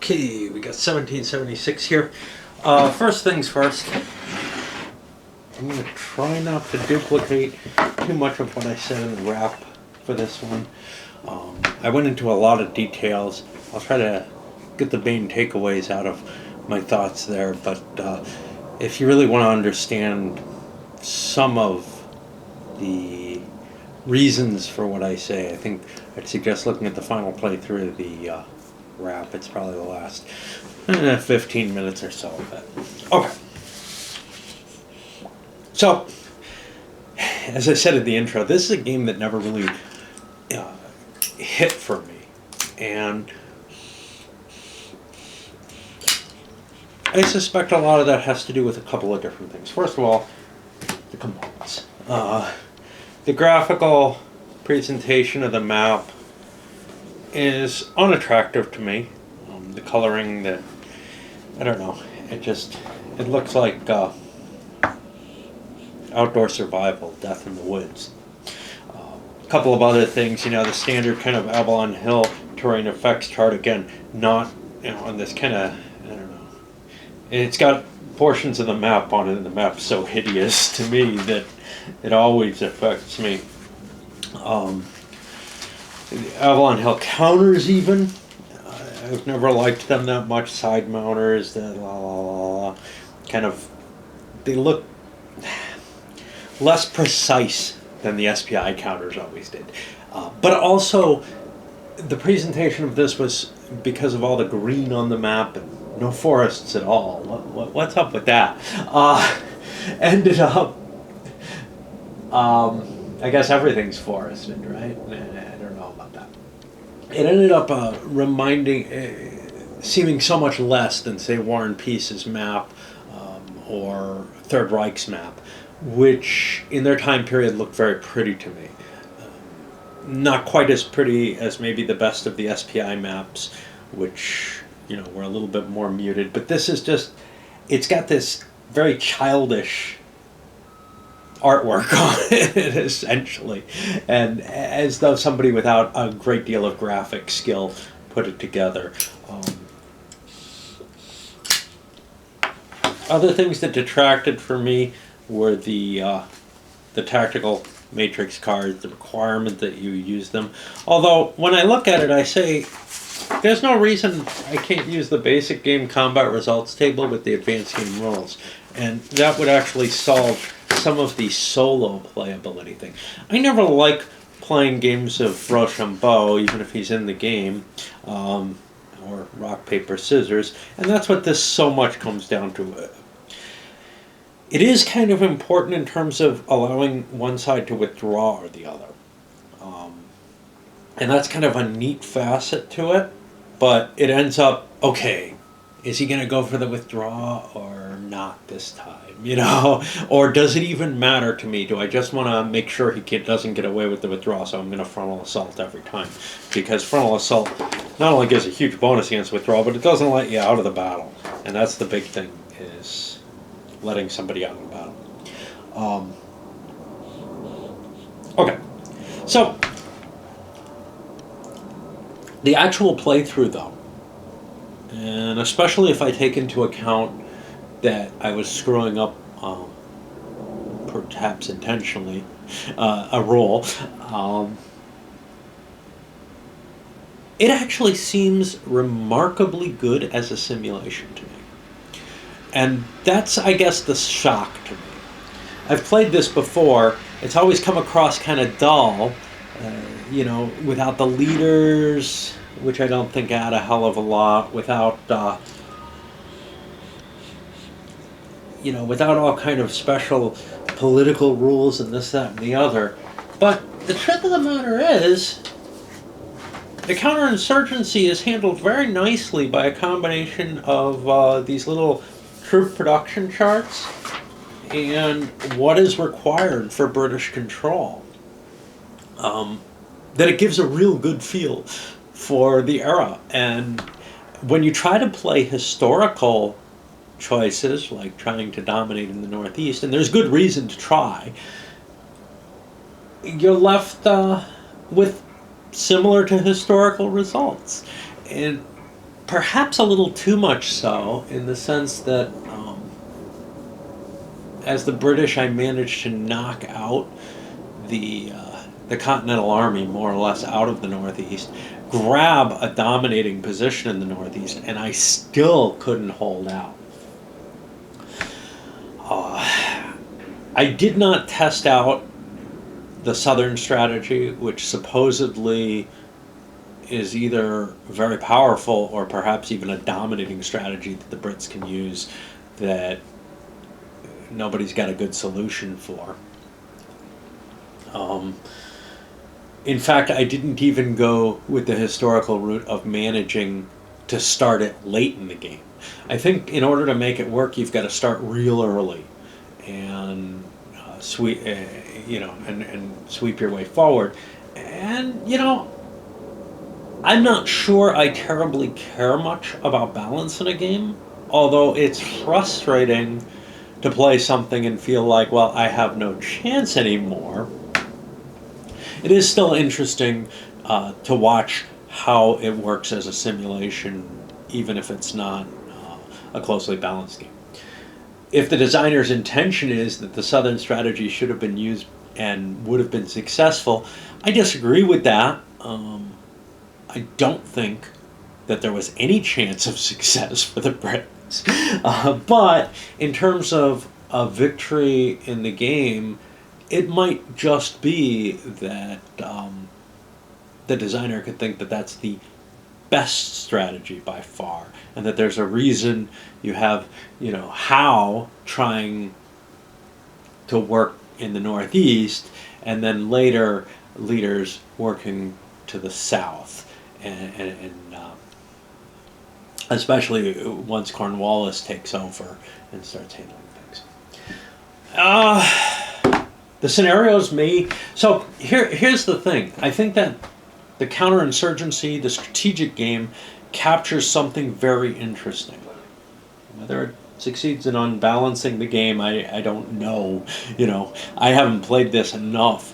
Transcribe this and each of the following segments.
Okay, we got 1776 here. First things first, I'm going to try not to duplicate too much of what I said in the wrap for this one. I went into a lot of details. I'll try to get the main takeaways out of my thoughts there, but if you really want to understand some of the reasons for what I say, I think I'd suggest looking at the final playthrough of the wrap. It's probably the last 15 minutes or so of it. Okay. So, as I said in the intro, this is a game that never really hit for me. And I suspect a lot of that has to do with a couple of different things. First of all, the components. The graphical presentation of the map is unattractive to me. The coloring, I don't know, it looks like outdoor survival, death in the woods. A couple of other things, the standard kind of Avalon Hill terrain effects chart, again, not on this kind of, I don't know. It's got portions of the map on it, and the map's so hideous to me that it always affects me. The Avalon Hill counters, even, I've never liked them that much. Side mounters, kind of, they look less precise than the SPI counters always did. But also, the presentation of this was because of all the green on the map and no forests at all. What's up with that? Ended up, I guess everything's forested, right? I don't know about that. It ended up seeming so much less than, say, War and Peace's map or Third Reich's map, which in their time period looked very pretty to me. Not quite as pretty as maybe the best of the SPI maps, which were a little bit more muted. But this is just, it's got this very childish artwork on it, essentially, and as though somebody without a great deal of graphic skill put it together. Other things that detracted for me were the tactical matrix cards, the requirement that you use them. Although, when I look at it, I say, there's no reason I can't use the basic game combat results table with the advanced game rules. And that would actually solve some of the solo playability thing. I never like playing games of Rochambeau, even if he's in the game, or rock, paper, scissors, and that's what this so much comes down to. It is kind of important in terms of allowing one side to withdraw or the other. And that's kind of a neat facet to it, but it ends up, okay, is he going to go for the withdraw or not this time? Or does it even matter to me? Do I just want to make sure he doesn't get away with the withdraw, so I'm going to frontal assault every time? Because frontal assault not only gives a huge bonus against withdrawal, but it doesn't let you out of the battle. And that's the big thing, is letting somebody out of the battle. Okay, so the actual playthrough, though, and especially if I take into account that I was screwing up, perhaps intentionally, a roll, it actually seems remarkably good as a simulation to me. And that's, I guess, the shock to me. I've played this before. It's always come across kind of dull, without the leaders, which I don't think add a hell of a lot, without without all kind of special political rules and this, that, and the other. But the truth of the matter is, the counterinsurgency is handled very nicely by a combination of these little troop production charts and what is required for British control. That it gives a real good feel for the era. And when you try to play historical choices, like trying to dominate in the Northeast, and there's good reason to try, you're left with similar to historical results. And perhaps a little too much so, in the sense that as the British, I managed to knock out the Continental Army more or less out of the Northeast, grab a dominating position in the Northeast, and I still couldn't hold out. I did not test out the Southern strategy, which supposedly is either very powerful or perhaps even a dominating strategy that the Brits can use that nobody's got a good solution for. In fact, I didn't even go with the historical route of managing to start it late in the game. I think in order to make it work, you've got to start real early and sweep your way forward. And I'm not sure I terribly care much about balance in a game, although it's frustrating to play something and feel like, well, I have no chance anymore. It is still interesting to watch how it works as a simulation, even if it's not a closely balanced game. If the designer's intention is that the Southern strategy should have been used and would have been successful, I disagree with that. I don't think that there was any chance of success for the Brits. But in terms of a victory in the game, it might just be that the designer could think that that's the best strategy by far, and that there's a reason you have, Howe trying to work in the Northeast, and then later leaders working to the South, and especially once Cornwallis takes over and starts handling things. The scenarios may... So here's the thing. I think that the counterinsurgency, the strategic game, captures something very interesting. Whether it succeeds in unbalancing the game, I don't know. I haven't played this enough.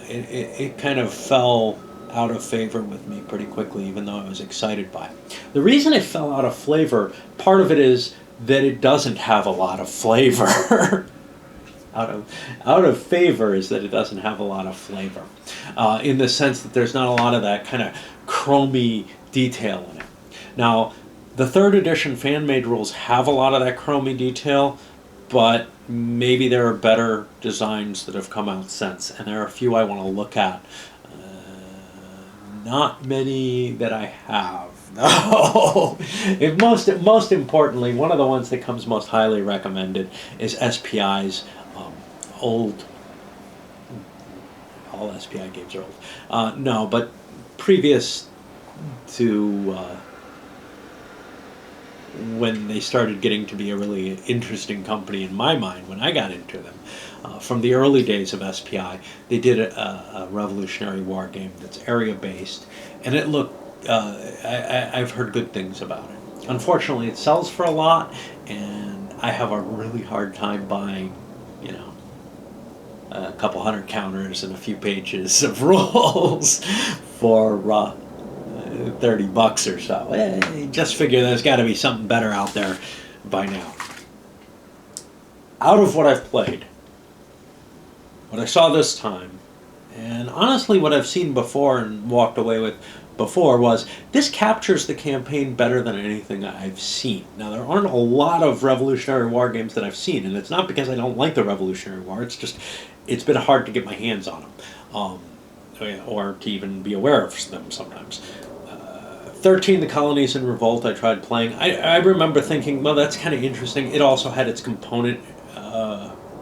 It kind of fell out of favor with me pretty quickly, even though I was excited by it. The reason it fell out of flavor, part of it is that it doesn't have a lot of flavor. out of favor is that it doesn't have a lot of flavor, in the sense that there's not a lot of that kind of chromy detail in it. Now, the 3rd edition fan-made rules have a lot of that chromy detail, but maybe there are better designs that have come out since, and there are a few I want to look at. Not many that I have. No. Most importantly, one of the ones that comes most highly recommended is SPI's old. All SPI games are old. No, but previous to when they started getting to be a really interesting company in my mind when I got into them. From the early days of SPI, they did a Revolutionary War game that's area-based, and it looked, I've heard good things about it. Unfortunately, it sells for a lot, and I have a really hard time buying, a couple hundred counters and a few pages of rules for $30 or so. Just figure there's got to be something better out there by now. Out of what I've played, what I saw this time, and honestly what I've seen before and walked away with before, was this captures the campaign better than anything I've seen. Now, there aren't a lot of Revolutionary War games that I've seen, and it's not because I don't like the Revolutionary War, it's just, it's been hard to get my hands on them, or to even be aware of them sometimes. 13, The Colonies in Revolt, I tried playing. I remember thinking, well, that's kind of interesting. It also had its component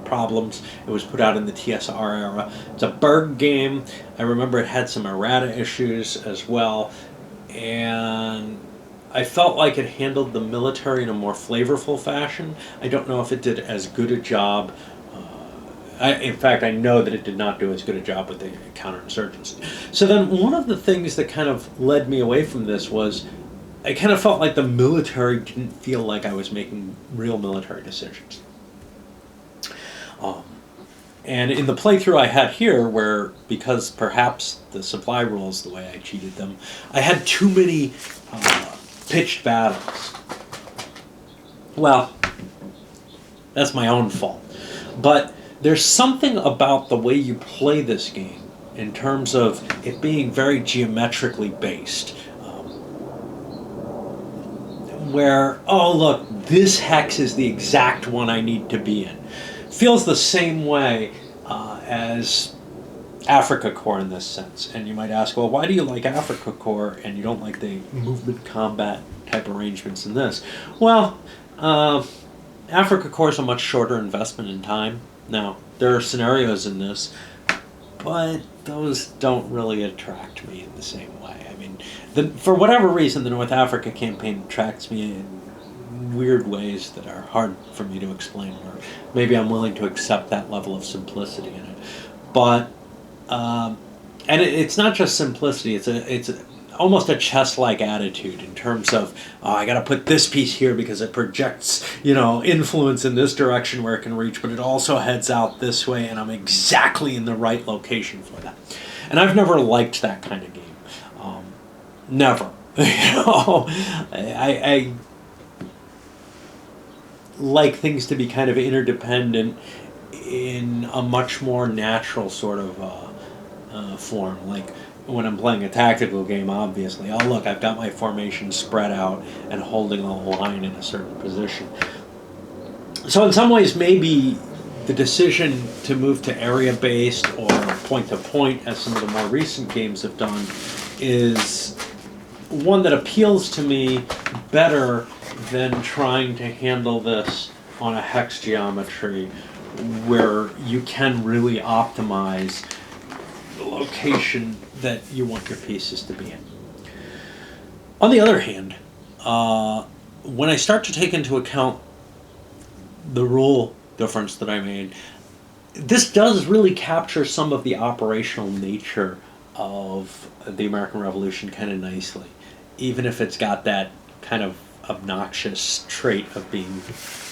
problems. It was put out in the TSR era. It's a Berg game. I remember it had some errata issues as well. And I felt like it handled the military in a more flavorful fashion. I don't know if it did as good a job. In fact, I know that it did not do as good a job with the counterinsurgency. So then one of the things that kind of led me away from this was I kind of felt like the military didn't feel like I was making real military decisions. And in the playthrough I had here, where, because perhaps the supply rules, the way I cheated them, I had too many pitched battles. Well, that's my own fault. But there's something about the way you play this game in terms of it being very geometrically based. Where, oh look, this hex is the exact one I need to be in. Feels the same way as Afrika Korps in this sense. And you might ask, well, why do you like Afrika Korps and you don't like the movement combat type arrangements in this? Well, Afrika Korps is a much shorter investment in time. Now, there are scenarios in this, but those don't really attract me in the same way. I mean, for whatever reason, the North Africa campaign attracts me in weird ways that are hard for me to explain, or maybe I'm willing to accept that level of simplicity in it. But, it's not just simplicity, it's almost a chess-like attitude in terms of, oh, I got to put this piece here because it projects, influence in this direction where it can reach, but it also heads out this way, and I'm exactly in the right location for that. And I've never liked that kind of game. Never. I like things to be kind of interdependent in a much more natural sort of form. Like, when I'm playing a tactical game, obviously, oh look, I've got my formation spread out and holding a line in a certain position. So in some ways, maybe the decision to move to area-based or point-to-point, as some of the more recent games have done, is one that appeals to me better than trying to handle this on a hex geometry where you can really optimize the location that you want your pieces to be in. On the other hand, when I start to take into account the rule difference that I made, this does really capture some of the operational nature of the American Revolution kind of nicely, even if it's got that kind of obnoxious trait of being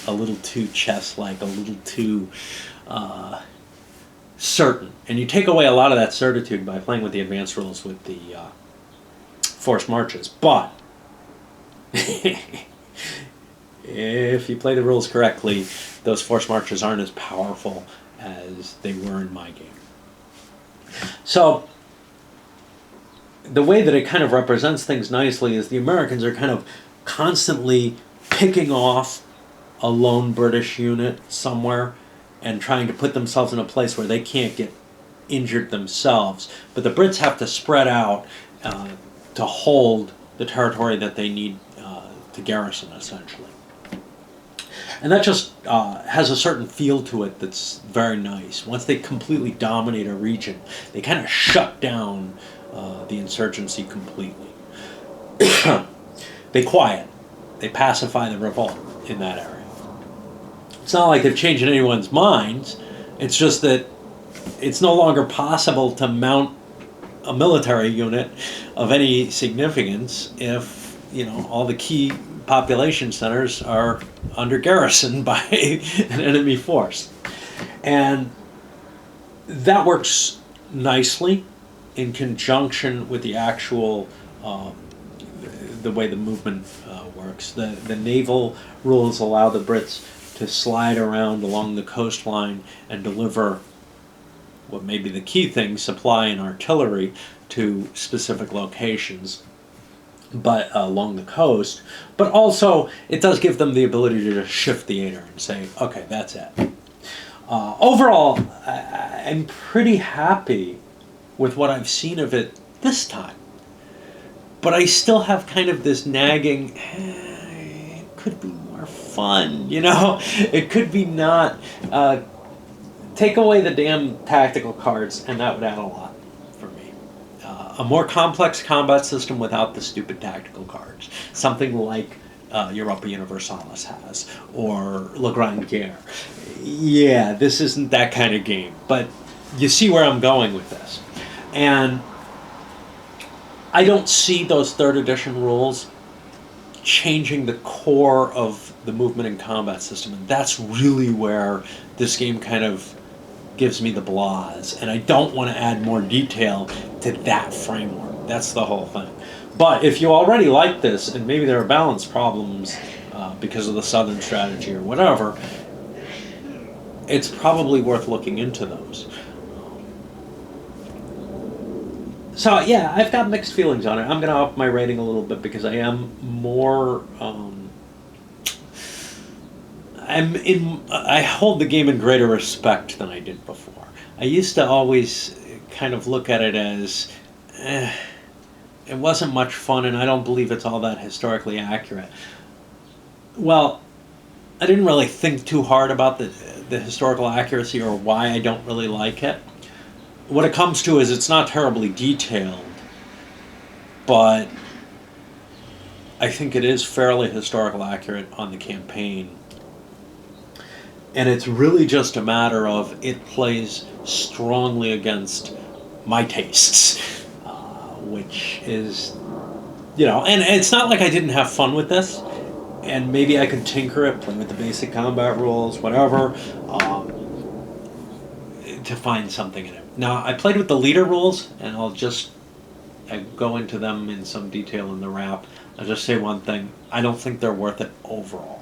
a little too chess-like, a little too certain. And you take away a lot of that certitude by playing with the advanced rules with the forced marches. But if you play the rules correctly, those forced marches aren't as powerful as they were in my game. So the way that it kind of represents things nicely is the Americans are kind of constantly picking off a lone British unit somewhere and trying to put themselves in a place where they can't get injured themselves. But the Brits have to spread out to hold the territory that they need to garrison, essentially. And that just has a certain feel to it that's very nice. Once they completely dominate a region, they kind of shut down the insurgency completely. They quiet. They pacify the revolt in that area. It's not like they've changed anyone's minds. It's just that it's no longer possible to mount a military unit of any significance if, all the key population centers are under garrison by an enemy force. And that works nicely in conjunction with the actual the way the movement works. The naval rules allow the Brits to slide around along the coastline and deliver what may be the key thing, supply and artillery, to specific locations but along the coast. But also, it does give them the ability to just shift theater and say, okay, that's it. Overall, I'm pretty happy with what I've seen of it this time. But I still have kind of this nagging, it could be more fun, It could be not. Take away the damn tactical cards, and that would add a lot for me. A more complex combat system without the stupid tactical cards. Something like Europa Universalis has, or La Grande Guerre. Yeah, this isn't that kind of game, but you see where I'm going with this. And I don't see those 3rd edition rules changing the core of the movement and combat system, and that's really where this game kind of gives me the blahs, and I don't want to add more detail to that framework. That's the whole thing. But if you already like this, and maybe there are balance problems because of the Southern strategy or whatever, it's probably worth looking into those. So yeah, I've got mixed feelings on it. I'm going to up my rating a little bit because I am more. I hold the game in greater respect than I did before. I used to always kind of look at it as, it wasn't much fun, and I don't believe it's all that historically accurate. Well, I didn't really think too hard about the historical accuracy or why I don't really like it. What it comes to is it's not terribly detailed, but I think it is fairly historical accurate on the campaign. And it's really just a matter of it plays strongly against my tastes, which is, and it's not like I didn't have fun with this. And maybe I could tinker it, play with the basic combat rules, whatever, to find something in it. Now, I played with the leader rules, and I go into them in some detail in the wrap. I'll just say one thing. I don't think they're worth it overall.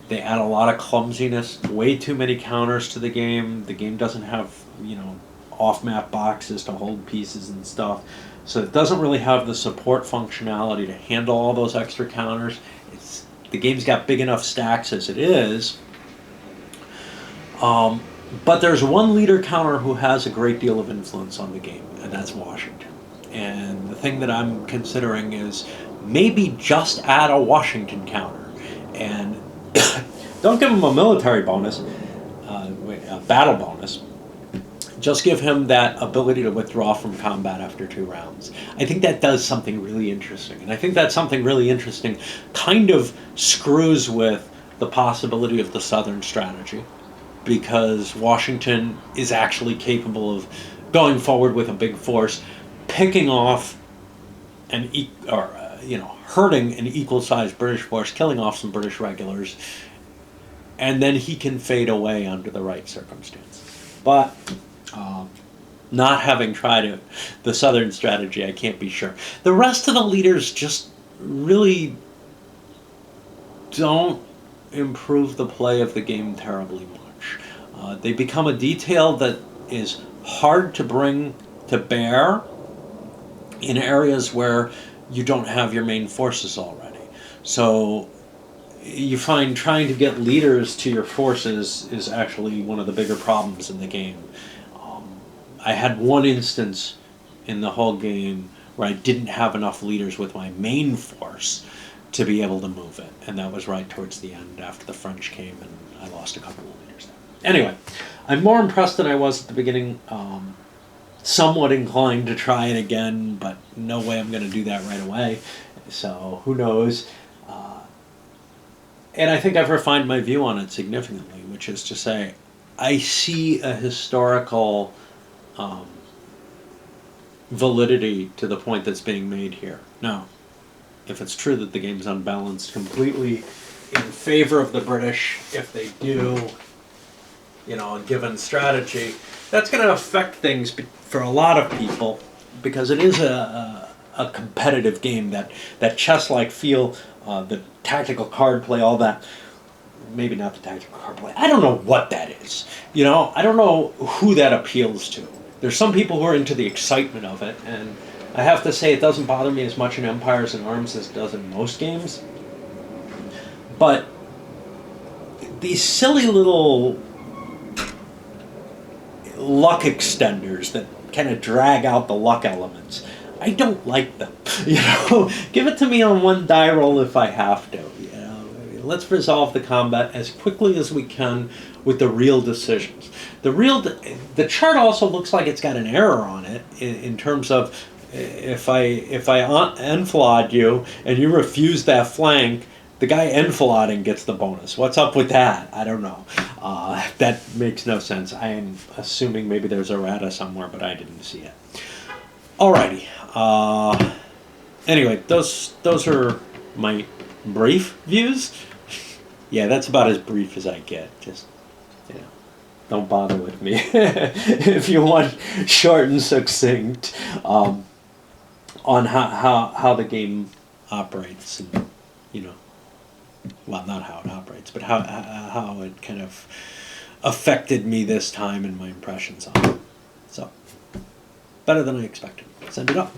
They add a lot of clumsiness, way too many counters to the game. The game doesn't have, off-map boxes to hold pieces and stuff. So it doesn't really have the support functionality to handle all those extra counters. The game's got big enough stacks as it is. But there's one leader counter who has a great deal of influence on the game, and that's Washington. And the thing that I'm considering is maybe just add a Washington counter. And don't give him a military bonus, a battle bonus. Just give him that ability to withdraw from combat after 2 rounds. I think that does something really interesting. And I think that something really interesting kind of screws with the possibility of the Southern strategy, because Washington is actually capable of going forward with a big force, picking off hurting an equal-sized British force, killing off some British regulars, and then he can fade away under the right circumstances. But not having tried the Southern strategy, I can't be sure. The rest of the leaders just really don't improve the play of the game terribly much. They become a detail that is hard to bring to bear in areas where you don't have your main forces already. So you find trying to get leaders to your forces is actually one of the bigger problems in the game. I had one instance in the whole game where I didn't have enough leaders with my main force to be able to move it, and that was right towards the end after the French came, and I lost a couple of leaders there. Anyway, I'm more impressed than I was at the beginning. Somewhat inclined to try it again, but no way I'm going to do that right away. So who knows? And I think I've refined my view on it significantly, which is to say, I see a historical validity to the point that's being made here. Now, if it's true that the game's unbalanced completely in favor of the British, if they do, a given strategy, that's going to affect things for a lot of people, because it is a competitive game, that chess-like feel, the tactical card play, all that. Maybe not the tactical card play. I don't know what that is. I don't know who that appeals to. There's some people who are into the excitement of it, and I have to say it doesn't bother me as much in Empires and Arms as it does in most games. But these silly little luck extenders that kind of drag out the luck elements, I don't like them. Give it to me on one die roll if I have to. Let's resolve the combat as quickly as we can with the real decisions. The chart also looks like it's got an error on it in terms of if I enfilade you and you refuse that flank, the guy enfilading gets the bonus. What's up with that? I don't know. That makes no sense. I am assuming maybe there's a errata somewhere, but I didn't see it. Alrighty. Anyway, those are my brief views. Yeah, that's about as brief as I get. Just, don't bother with me if you want short and succinct. on how the game operates, and you know, well, not how it operates, but how it kind of affected me this time and my impressions on it. So better than I expected. Send it up.